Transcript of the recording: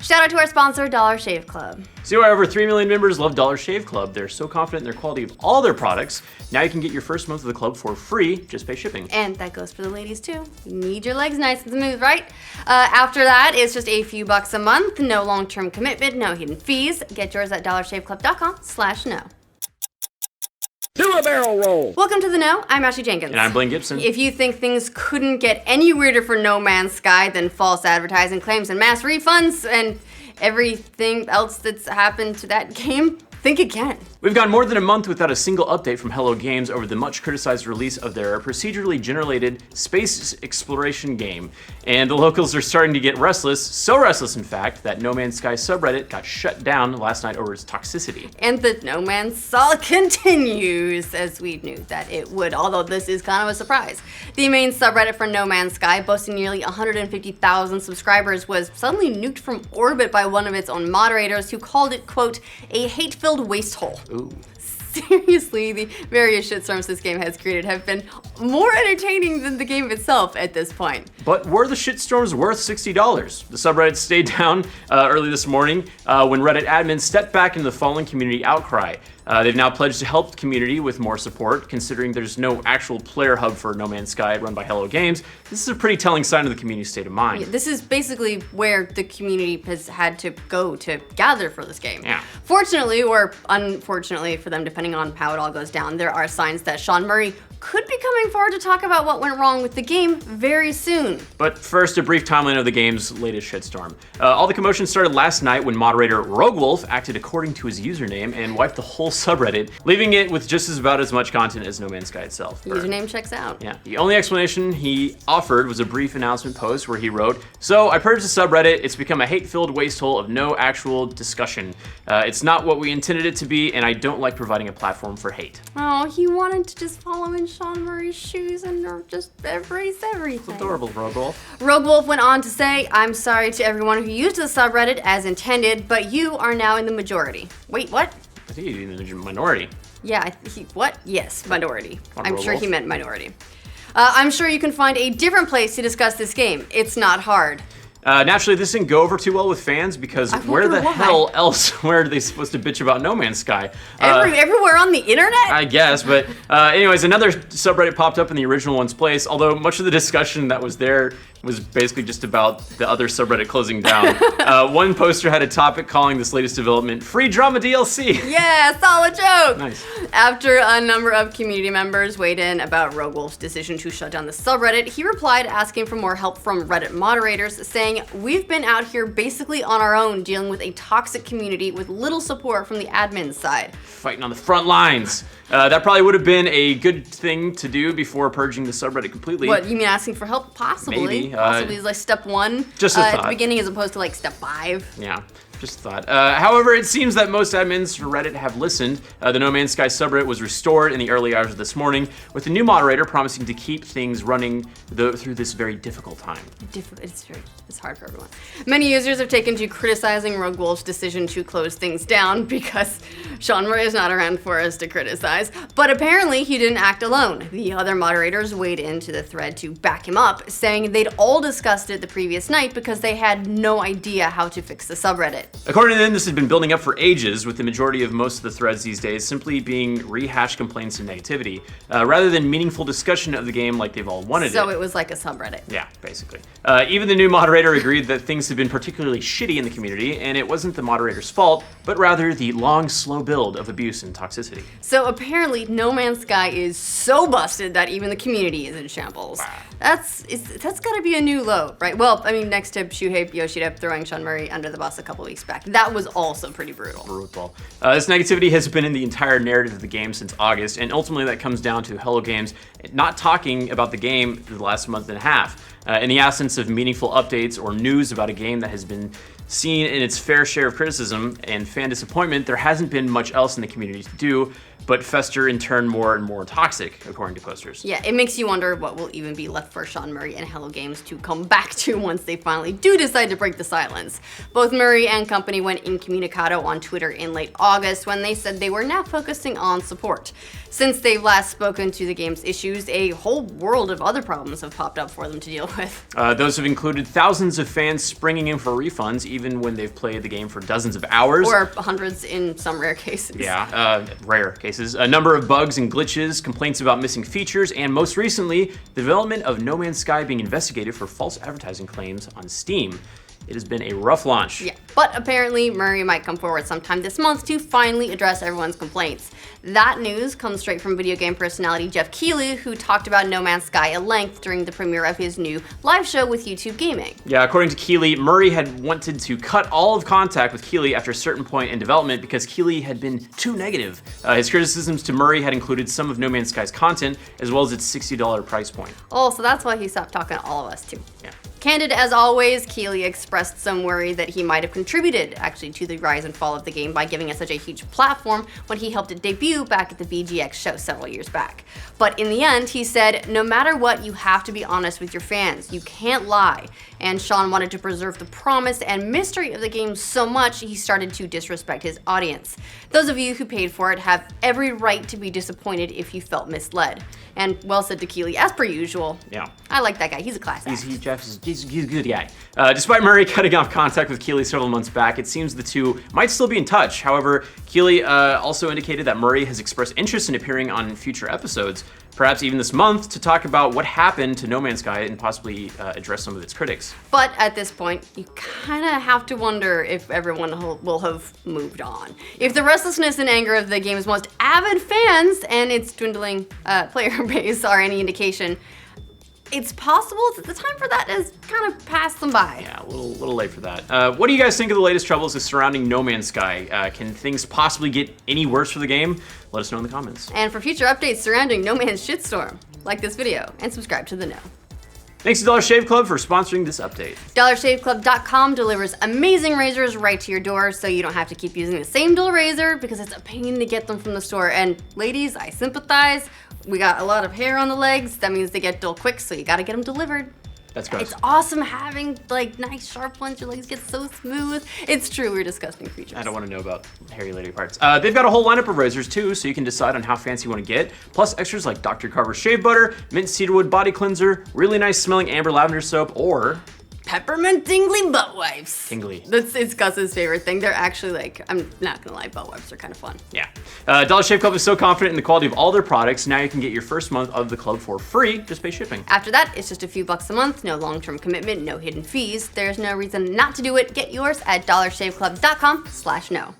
Shout out to our sponsor, Dollar Shave Club. See why over 3 million members love Dollar Shave Club. They're so confident in their quality of all their products. Now you can get your first month of the club for free, just pay shipping. And that goes for the ladies too. You need your legs nice and smooth, right? After that, it's just a few bucks a month, no long-term commitment, no hidden fees. Get yours at dollarshaveclub.com/no. Do a barrel roll. Welcome to The Know. I'm Ashley Jenkins. And I'm Blaine Gibson. If you think things couldn't get any weirder for No Man's Sky than false advertising claims and mass refunds and everything else that's happened to that game, think again. We've gone more than a month without a single update from Hello Games over the much criticized release of their procedurally generated space exploration game. And the locals are starting to get restless, so restless in fact, that No Man's Sky subreddit got shut down last night over its toxicity. And the No Man's Saga continues, as we knew that it would, although this is kind of a surprise. The main subreddit for No Man's Sky, boasting nearly 150,000 subscribers, was suddenly nuked from orbit by one of its own moderators who called it, quote, a hate-filled waste hole. Ooh. Seriously, the various shitstorms this game has created have been more entertaining than the game itself at this point. But were the shitstorms worth $60? The subreddit stayed down early this morning when Reddit admins stepped back into the falling community outcry. They've now pledged to help the community with more support, considering there's no actual player hub for No Man's Sky run by Hello Games. This is a pretty telling sign of the community's state of mind. Yeah, this is basically where the community has had to go to gather for this game. Yeah. Fortunately, or unfortunately for them, depending on how it all goes down, there are signs that Sean Murray could be coming forward to talk about what went wrong with the game very soon. But first, a brief timeline of the game's latest shitstorm. All the commotion started last night when moderator Roguewolf acted according to his username and wiped the whole subreddit, leaving it with just about as much content as No Man's Sky itself. Username checks out. Yeah. The only explanation he offered was a brief announcement post where he wrote, "So I purged the subreddit. It's become a hate-filled waste hole of no actual discussion. It's not what we intended it to be, and I don't like providing a platform for hate." Oh, he wanted to just follow in Sean Murray's shoes and just embrace everything. It's adorable, Roguewolf. Roguewolf went on to say, "I'm sorry to everyone who used the subreddit as intended, but you are now in the majority." Wait, what? I think he's in the minority. Yeah, what? Yes, minority. On I'm sure Roguewolf? he meant minority. I'm sure you can find a different place to discuss this game. It's not hard. Naturally, this didn't go over too well with fans because where the hell else were they supposed to bitch about No Man's Sky? Everywhere on the internet? I guess, but anyways, another subreddit popped up in the original one's place, although much of the discussion that was there was basically just about the other subreddit closing down. One poster had a topic calling this latest development free drama DLC. Yeah, solid joke! Nice. After a number of community members weighed in about Roguewolf's decision to shut down the subreddit, he replied asking for more help from Reddit moderators, saying, "We've been out here basically on our own dealing with a toxic community with little support from the admin side." Fighting on the front lines. That probably would have been a good thing to do before purging the subreddit completely. What, you mean asking for help? Possibly. Maybe. Possibly is like step one Just a at thought. the beginning as opposed to like step 5. Yeah, just a thought. However, it seems that most admins for Reddit have listened. The No Man's Sky subreddit was restored in the early hours of this morning, with the new moderator promising to keep things running through this very difficult time. It's hard for everyone. Many users have taken to criticizing Roguewolf's decision to close things down because Sean Murray is not around for us to criticize. But apparently he didn't act alone. The other moderators weighed into the thread to back him up, saying they'd all discussed it the previous night because they had no idea how to fix the subreddit. According to them, this has been building up for ages, with the majority of most of the threads these days simply being rehashed complaints and negativity, rather than meaningful discussion of the game like they've all wanted it. So it was like a subreddit. Yeah, basically. Even the new moderator agreed that things have been particularly shitty in the community, and it wasn't the moderator's fault, but rather the long, slow build of abuse and toxicity. So apparently No Man's Sky is so busted that even the community is in shambles. Wow. That's gotta be a new low, right? Well, I mean, next to Shuhei Yoshida throwing Sean Murray under the bus a couple weeks back. That was also pretty brutal. This negativity has been in the entire narrative of the game since August, and ultimately that comes down to Hello Games not talking about the game for the last month and a half. In the absence of meaningful updates or news about a game that has been seen in its fair share of criticism and fan disappointment, there hasn't been much else in the community to do but fester and turn more and more toxic, according to posters. Yeah, it makes you wonder what will even be left for Sean Murray and Hello Games to come back to once they finally do decide to break the silence. Both Murray and company went incommunicado on Twitter in late August when they said they were now focusing on support. Since they've last spoken to the game's issues, a whole world of other problems have popped up for them to deal with. Those have included thousands of fans springing in for refunds, even when they've played the game for dozens of hours. Or hundreds in some rare cases. Yeah, rare cases. A number of bugs and glitches, complaints about missing features, and most recently, the development of No Man's Sky being investigated for false advertising claims on Steam. It has been a rough launch. Yeah, but apparently Murray might come forward sometime this month to finally address everyone's complaints. That news comes straight from video game personality Jeff Keighley, who talked about No Man's Sky at length during the premiere of his new live show with YouTube Gaming. Yeah, according to Keighley, Murray had wanted to cut all of contact with Keighley after a certain point in development because Keighley had been too negative. His criticisms to Murray had included some of No Man's Sky's content, as well as its $60 price point. Oh, so that's why he stopped talking to all of us too. Yeah. Candid as always, Keighley expressed some worry that he might have contributed actually to the rise and fall of the game by giving it such a huge platform when he helped it debut back at the VGX show several years back. But in the end, he said, no matter what, you have to be honest with your fans. You can't lie. And Sean wanted to preserve the promise and mystery of the game so much he started to disrespect his audience. Those of you who paid for it have every right to be disappointed if you felt misled. And well said to Keighley, as per usual. Yeah. I like that guy, he's a class act. He's a good guy. Despite Murray cutting off contact with Keighley several months back, it seems the two might still be in touch. However, Keighley also indicated that Murray has expressed interest in appearing on future episodes, perhaps even this month, to talk about what happened to No Man's Sky and possibly address some of its critics. But at this point, you kind of have to wonder if everyone will have moved on. If the restlessness and anger of the game's most avid fans and its dwindling player base are any indication, it's possible that the time for that has kind of passed them by. Yeah, a little late for that. What do you guys think of the latest troubles surrounding No Man's Sky? Can things possibly get any worse for the game? Let us know in the comments. And for future updates surrounding No Man's Shitstorm, like this video and subscribe to The Know. Thanks to Dollar Shave Club for sponsoring this update. DollarShaveClub.com delivers amazing razors right to your door, so you don't have to keep using the same dull razor because it's a pain to get them from the store. And ladies, I sympathize. We got a lot of hair on the legs. That means they get dull quick, so you gotta get them delivered. That's gross. It's awesome having like nice sharp ones. Your legs get so smooth. It's true, we're disgusting creatures. I don't want to know about hairy lady parts. They've got a whole lineup of razors too, so you can decide on how fancy you want to get. Plus extras like Dr. Carver's shave butter, mint cedarwood body cleanser, really nice smelling amber lavender soap, or peppermint tingly butt wipes. Tingly. It's Gus's favorite thing. They're actually like, I'm not gonna lie, butt wipes are kind of fun. Yeah. Dollar Shave Club is so confident in the quality of all their products, now you can get your first month of the club for free, just pay shipping. After that, it's just a few bucks a month, no long-term commitment, no hidden fees. There's no reason not to do it. Get yours at dollarshaveclub.com/know.